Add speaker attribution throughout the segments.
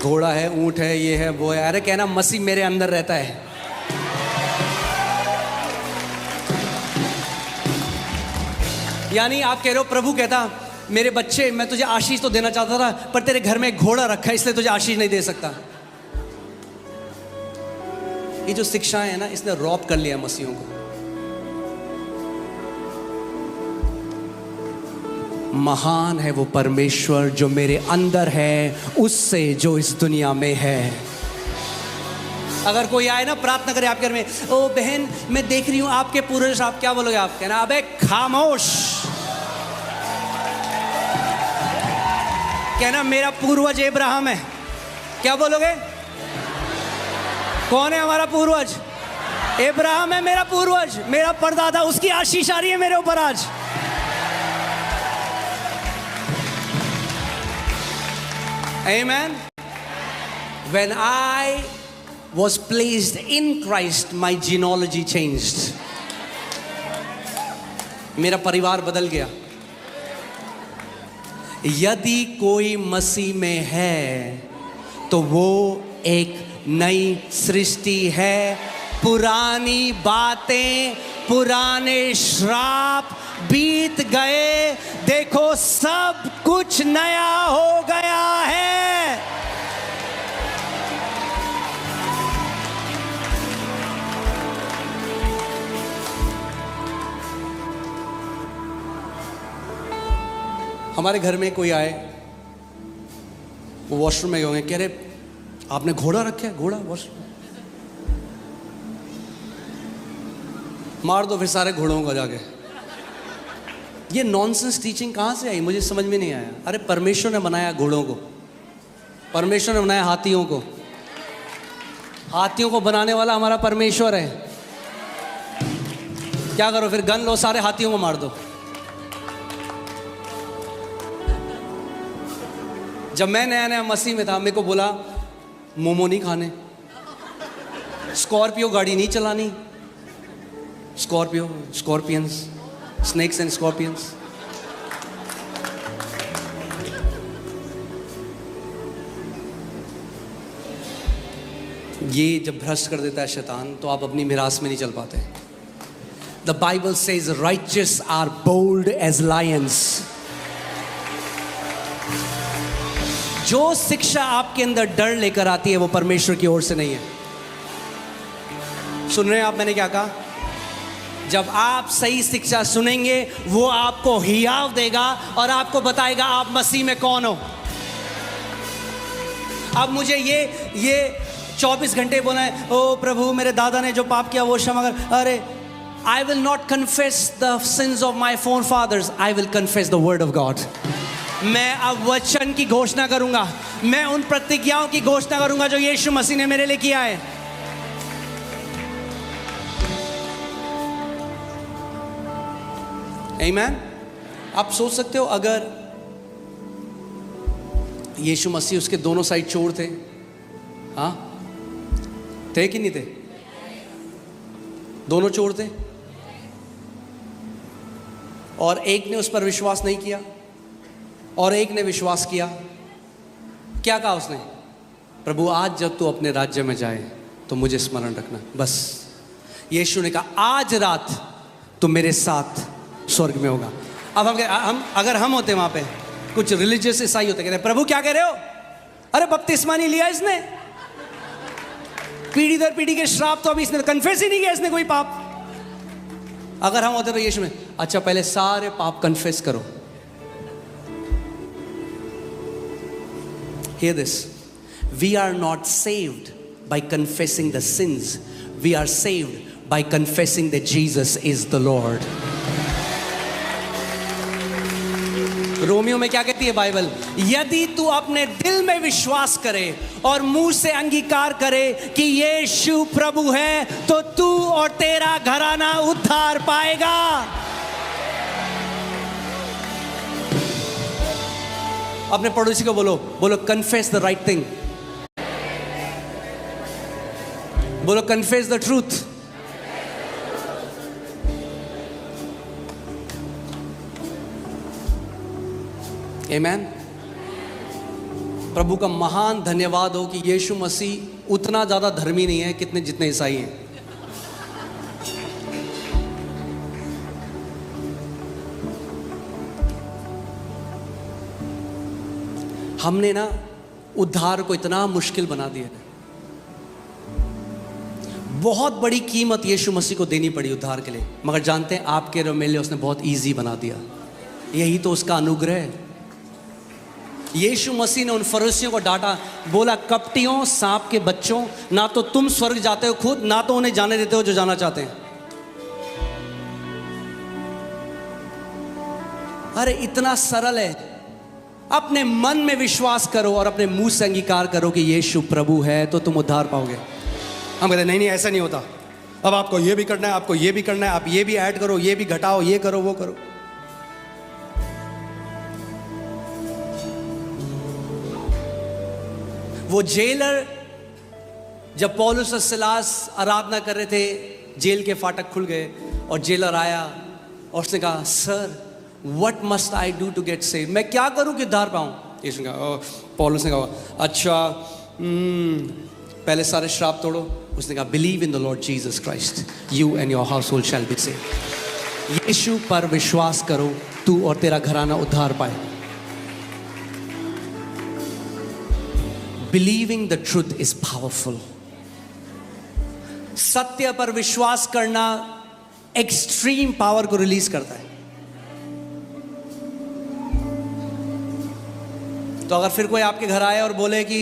Speaker 1: घोड़ा है, ऊंट है, ये है, वो है। अरे कहना मसीह मेरे अंदर रहता है। यानी आप कह रहे हो प्रभु कहता मेरे बच्चे, मैं तुझे आशीष तो देना चाहता था, पर तेरे घर में एक घोड़ा रखा है इसलिए तुझे आशीष नहीं दे सकता। ये जो शिक्षाएं है ना, इसने रॉब कर लिया मसीहों को। महान है वो परमेश्वर जो मेरे अंदर है उससे जो इस दुनिया में है। अगर कोई आए ना प्रार्थना करे आपके घर में, ओ बहन मैं देख रही हूं आपके पूर्वज, आप क्या बोलोगे? आप कहना अबे खामोश। कहना मेरा पूर्वज अब्राहम है। क्या बोलोगे? कौन है हमारा पूर्वज? अब्राहम है मेरा पूर्वज, मेरा परदादा, उसकी आशीष आ रही है मेरे ऊपर आज। Amen. When I was placed in Christ, my genealogy changed. मेरा परिवार बदल गया। यदि कोई मसीह में है तो वो एक नई सृष्टि है। पुरानी बातें, पुराने श्राप बीत गए, देखो सब कुछ नया हो गया है। हमारे घर में कोई आए, वो वॉशरूम में गए होंगे, कह रहे आपने घोड़ा रखा है? घोड़ा वॉशरूम? मार दो फिर सारे घोड़ों को जाके। ये नॉनसेंस टीचिंग कहाँ से आई? मुझे समझ में नहीं आया। अरे परमेश्वर ने बनाया घोड़ों को, परमेश्वर ने बनाया हाथियों को। हाथियों को बनाने वाला हमारा परमेश्वर है। क्या करो फिर? गन लो, सारे हाथियों को मार दो। जब मैं नया नया मसीह में था, मेरे को बोला मोमो नहीं खाने, स्कॉर्पियो गाड़ी नहीं चलानी, स्कॉर्पियंस, स्नेक्स एंड स्कॉर्पियंस। ये जब भ्रष्ट कर देता है शैतान, तो आप अपनी मिरास में नहीं चल पाते। The Bible says righteous are bold as lions. जो शिक्षा आपके अंदर डर लेकर आती है वो परमेश्वर की ओर से नहीं है। सुन रहे हैं आप मैंने क्या कहा? जब आप सही शिक्षा सुनेंगे, वो आपको हियाव देगा और आपको बताएगा आप मसीह में कौन हो। अब मुझे ये 24 घंटे बोला है, ओ प्रभु मेरे दादा ने जो पाप किया वो क्षमा कर। अरे I will not confess the sins of my forefathers, I will confess the word of God. मैं अब वचन की घोषणा करूंगा, मैं उन प्रतिज्ञाओं की घोषणा करूंगा जो यीशु मसीह ने मेरे लिए किया है। आमीन। आप सोच सकते हो अगर यीशु मसीह, उसके दोनों साइड चोर थे, हाँ थे कि नहीं थे? दोनों चोर थे और एक ने उस पर विश्वास नहीं किया और एक ने विश्वास किया। क्या कहा उसने? प्रभु आज जब तू अपने राज्य में जाए तो मुझे स्मरण रखना। बस यीशु ने कहा आज रात तू मेरे साथ स्वर्ग में होगा। अब हम अगर हम होते वहां पे, कुछ रिलीजियस ईसाई होते, कहते प्रभु क्या कह रहे हो? अरे बपतिस्मा नहीं लिया इसने, पीढ़ी दर पीढ़ी के श्राप तो अभी इसने कन्फेस ही नहीं किया इसने कोई पाप। अगर हम होते तो यीशु में, अच्छा पहले सारे पाप कन्फेस करो। Hear this. We are not saved by confessing the sins. We are saved by confessing that Jesus is the Lord. Romeo में क्या कहती है बाइबल? यदि तू अपने दिल में विश्वास करे और मुंह से अंगीकार करे कि यीशु प्रभु है, तो तू और तेरा घराना उद्धार पाएगा। अपने पड़ोसी को बोलो कन्फेस द राइट थिंग, बोलो कन्फेस द ट्रूथ। आमीन। प्रभु का महान धन्यवाद हो कि यीशु मसीह उतना ज़्यादा धर्मी नहीं है कितने जितने ईसाई हैं। हमने ना उद्धार को इतना मुश्किल बना दिया है। बहुत बड़ी कीमत यीशु मसीह को देनी पड़ी उद्धार के लिए, मगर जानते हैं आपके और मेरे लिए उसने बहुत इजी बना दिया। यही तो उसका अनुग्रह है। यीशु मसीह ने उन फरीसियों को डांटा, बोला कपटियों, सांप के बच्चों, ना तो तुम स्वर्ग जाते हो खुद, ना तो उन्हें जाने देते हो जो जाना चाहते हैं। अरे इतना सरल है। अपने मन में विश्वास करो और अपने मुंह से अंगीकार करो कि यीशु प्रभु है, तो तुम उद्धार पाओगे। हम कहते नहीं नहीं ऐसा नहीं होता, अब आपको ये भी करना है, आपको ये भी करना है, आप ये भी ऐड करो, ये भी घटाओ, ये करो वो करो। वो जेलर, जब पौलुस और सिलास आराधना कर रहे थे, जेल के फाटक खुल गए और जेलर आया और उसने कहा, sir what must I do to get saved, मैं क्या करूं कि उद्धार पाऊं। यीशु ने कहा, पौलुस ने कहा, अच्छा पहले सारे श्राप तोड़ो। उसने कहा, believe in the lord Jesus Christ, you and your household shall be saved. यीशु पर विश्वास करो, तू और तेरा घराना उद्धार पाए। Believing the truth is powerful. सत्य पर विश्वास करना एक्सट्रीम पावर को रिलीज करता है। तो अगर फिर कोई आपके घर आए और बोले कि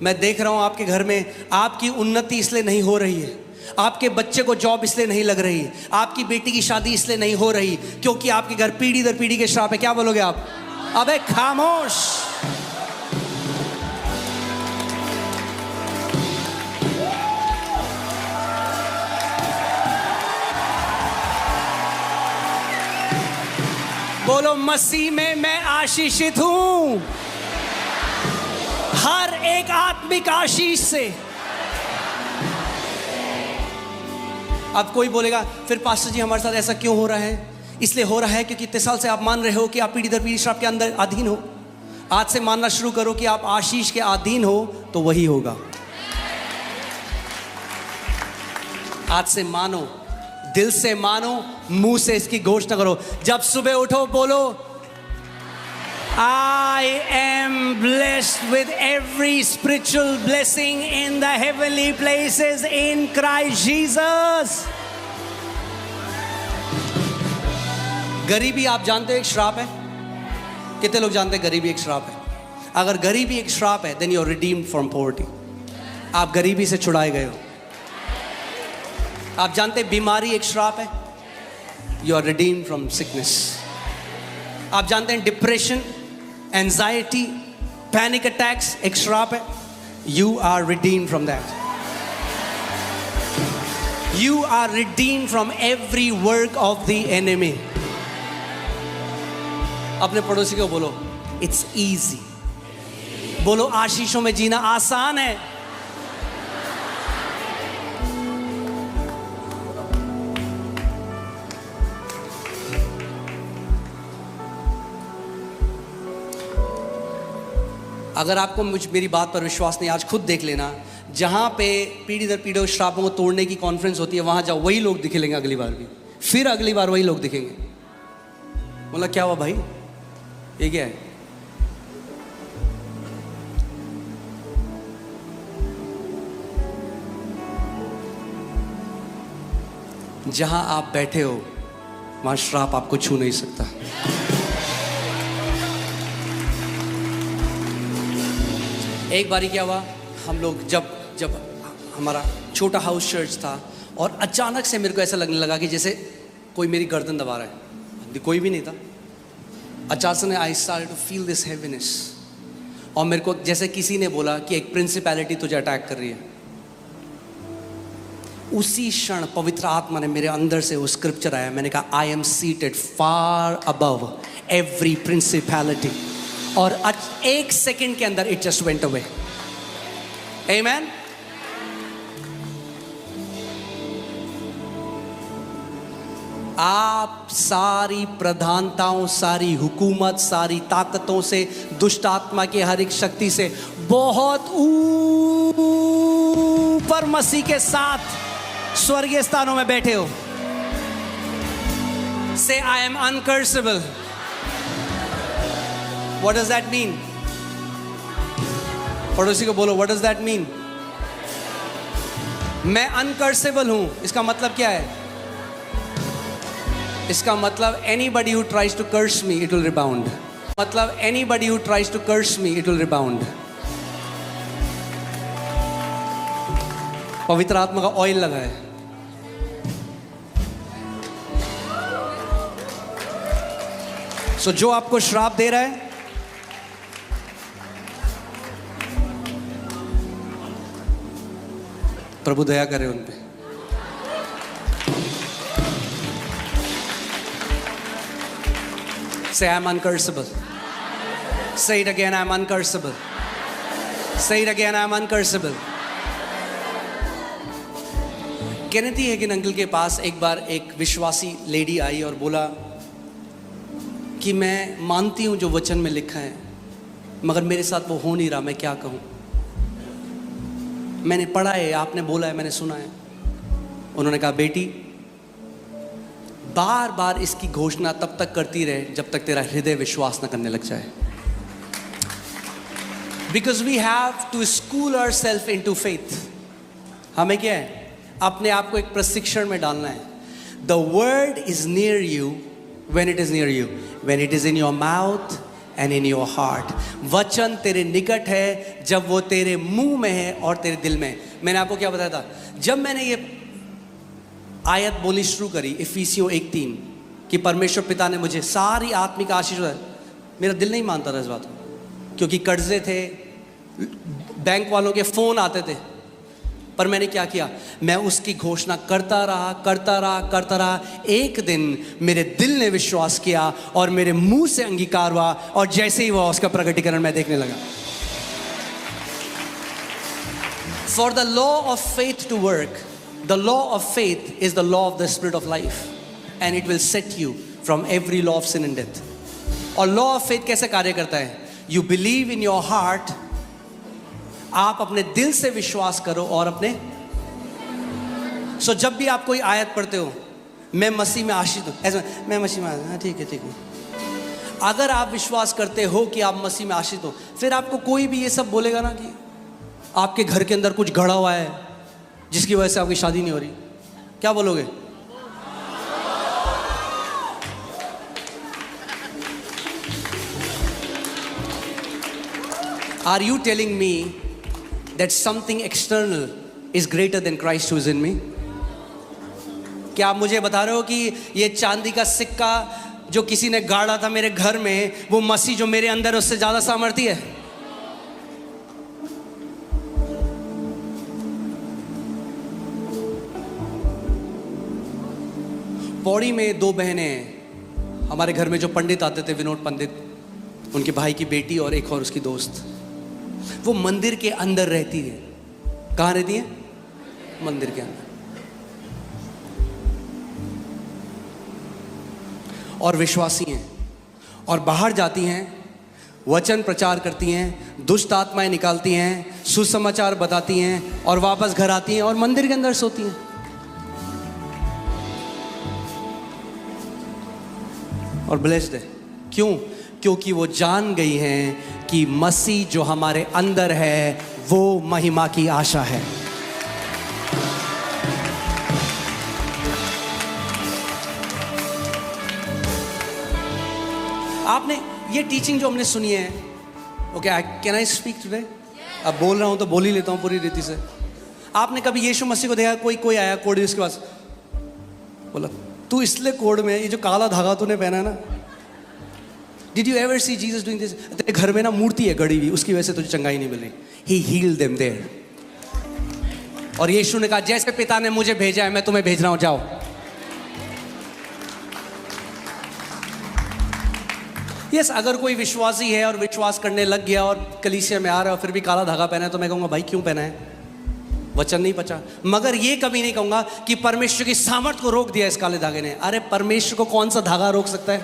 Speaker 1: मैं देख रहा हूं आपके घर में आपकी उन्नति इसलिए नहीं हो रही है, आपके बच्चे को जॉब इसलिए नहीं लग रही है, आपकी बेटी की शादी इसलिए नहीं हो रही क्योंकि आपके घर पीढ़ी दर पीढ़ी के श्राप है, क्या बोलोगे आप? अबे खामोश। बोलो, मसीह में मैं आशीषित हूं, हर एक आत्मिक आशीष से। अब कोई बोलेगा, फिर पास्टर जी हमारे साथ ऐसा क्यों हो रहा है? इसलिए हो रहा है क्योंकि इतने साल से आप मान रहे हो कि आप पीढ़ी दर पीढ़ी श्राप के अंदर अधीन हो। आज से मानना शुरू करो कि आप आशीष के अधीन हो, तो वही होगा। आज से मानो, दिल से मानो, मुंह से इसकी घोषणा करो। जब सुबह उठो बोलो, I am blessed with every spiritual blessing in the heavenly places in Christ Jesus. गरीबी आप जानते हो एक श्राप है? कितने लोग जानते हैं गरीबी एक श्राप है? अगर गरीबी एक श्राप है, then you are redeemed from poverty. आप गरीबी से छुड़ाए गए हो। आप जानते हैं बीमारी एक श्राप है? You are redeemed from sickness. आप जानते हैं डिप्रेशन, एंजाइटी, पैनिक अटैक्स एक श्राप है? You are redeemed from that. You are redeemed from every work of the enemy. अपने पड़ोसी को बोलो, it's easy. बोलो, आशीषों में जीना आसान है। अगर आपको मेरी बात पर विश्वास नहीं, आज खुद देख लेना, जहाँ पे पीढ़ी दर पीढ़ी श्रापों को तोड़ने की कॉन्फ्रेंस होती है, वहाँ जाओ, वही लोग दिखेंगे अगली बार भी, फिर अगली बार वही लोग दिखेंगे। बोला, क्या हुआ भाई, ये क्या है? जहाँ आप बैठे हो वहाँ श्राप आपको छू नहीं सकता। एक बारी क्या हुआ, हम लोग जब हमारा छोटा हाउस चर्च था, और अचानक से मेरे को ऐसा लगने लगा कि जैसे कोई मेरी गर्दन दबा रहा है। कोई भी नहीं था। अचानक से I started to feel this heaviness, और मेरे को जैसे किसी ने बोला कि एक प्रिंसिपैलिटी तुझे अटैक कर रही है। उसी क्षण पवित्र आत्मा ने मेरे अंदर से वो स्क्रिप्चर आया। मैंने कहा, I am seated far above every principality, और एक सेकंड के अंदर इट जस्ट वेंट अवे। आमेन। आप सारी प्रधानताओं, सारी हुकूमत, सारी ताकतों से, दुष्ट आत्मा की हर एक शक्ति से बहुत ऊपर मसीह के साथ स्वर्गीय स्थानों में बैठे हो। Say I am uncursable. What does that mean? पड़ोसी को बोलो, व्हाट डज दैट मीन? मैं अनकर्सेबल हूं, इसका मतलब क्या है? इसका मतलब anybody who tries to curse me, it will rebound. मतलब anybody who tries to curse me, it will rebound. पवित्र आत्मा का ऑयल लगा है। सो जो आपको श्राप दे रहा है, प्रभु दया करे उन पे। Say, I'm uncursable. Say it again, I'm uncursable. Say it again, I'm uncursable. Kenneth Hagin uncle के पास एक बार एक विश्वासी लेडी आई और बोला कि मैं मानती हूं जो वचन में लिखा है, मगर मेरे साथ वो हो नहीं रहा, मैं क्या कहूं? मैंने पढ़ा है, आपने बोला है, मैंने सुना है। उन्होंने कहा, बेटी बार बार इसकी घोषणा तब तक करती रहे जब तक तेरा हृदय विश्वास न करने लग जाए। Because we have to school ourselves into faith. हमें क्या है? अपने आप को एक प्रशिक्षण में डालना है। The word is near you when it is near you, when it is in your mouth and in your heart. वचन तेरे निकट है जब वो तेरे मुंह में है और तेरे दिल में। मैंने आपको क्या बताया था? जब मैंने ये आयत बोली शुरू करी इफिसियों 1:3 कि परमेश्वर पिता ने मुझे सारी आत्मिक आशीष, मेरा दिल नहीं मानता था इस बात को, क्योंकि कर्जे थे, बैंक वालों के फोन आते थे। पर मैंने क्या किया? मैं उसकी घोषणा करता रहा। एक दिन मेरे दिल ने विश्वास किया और मेरे मुंह से अंगीकार हुआ, और जैसे ही हुआ उसका प्रकटीकरण मैं देखने लगा। For the law of faith to work, the law of faith is the law of the spirit of life, and it will set you from every law of sin and death. और law of faith कैसे कार्य करता है? You believe in your heart, आप अपने दिल से विश्वास करो और अपने जब भी आप कोई आयत पढ़ते हो, मैं मसीह में आशीष हूं, ऐसा मैं मसीह में, हाँ ठीक है। अगर आप विश्वास करते हो कि आप मसीह में आशीष हो, फिर आपको कोई भी ये सब बोलेगा ना कि आपके घर के अंदर कुछ गड़ा हुआ है जिसकी वजह से आपकी शादी नहीं हो रही, क्या बोलोगे? Are you telling me that something external is greater than Christ who is in me? क्या आप मुझे बता रहे हो कि ये चांदी का सिक्का जो किसी ने गाड़ा था मेरे घर में, वो मसीह जो मेरे अंदर उससे ज्यादा सामर्थी है? पौड़ी में 2 बहनें हैं हमारे घर में, जो पंडित आते थे, विनोद पंडित, उनके भाई की बेटी और एक और उसकी दोस्त। वो मंदिर के अंदर रहती है। कहाँ रहती है? मंदिर के अंदर। और विश्वासी हैं, और बाहर जाती हैं, वचन प्रचार करती हैं, दुष्ट आत्माएं निकालती हैं, सुसमाचार बताती हैं, और वापस घर आती हैं और मंदिर के अंदर सोती हैं। और ब्लेस्ड है। क्यों? क्योंकि वो जान गई हैं कि मसीह जो हमारे अंदर है वो महिमा की आशा है। आपने ये टीचिंग जो हमने सुनी है, okay, can I speak today? अब बोल रहा हूं तो बोल ही लेता हूं पूरी रीति से। आपने कभी यीशु मसीह को देखा? कोई आया कोड़ी उसके पास, बोला तू इसलिए कोड में ये जो काला धागा तूने पहना है ना, did you ever see Jesus doing this? तेरे घर में ना मूर्ति है गड़ी हुई, उसकी वजह से तुझे चंगाई नहीं मिल रही। ही हील्ड देम देयर। और यीशु ने कहा, जैसे पिता ने मुझे भेजा है मैं तुम्हें भेज रहा हूं, जाओ। यस, अगर कोई विश्वासी है और विश्वास करने लग गया और कलीसिया में आ रहा है और फिर भी काला धागा पहना है, तो मैं कहूँगा भाई क्यों पहना है? वचन नहीं पचा। मगर ये कभी नहीं कहूंगा कि परमेश्वर की सामर्थ को रोक दिया इस काले धागे ने। अरे परमेश्वर को कौन सा धागा रोक सकता है?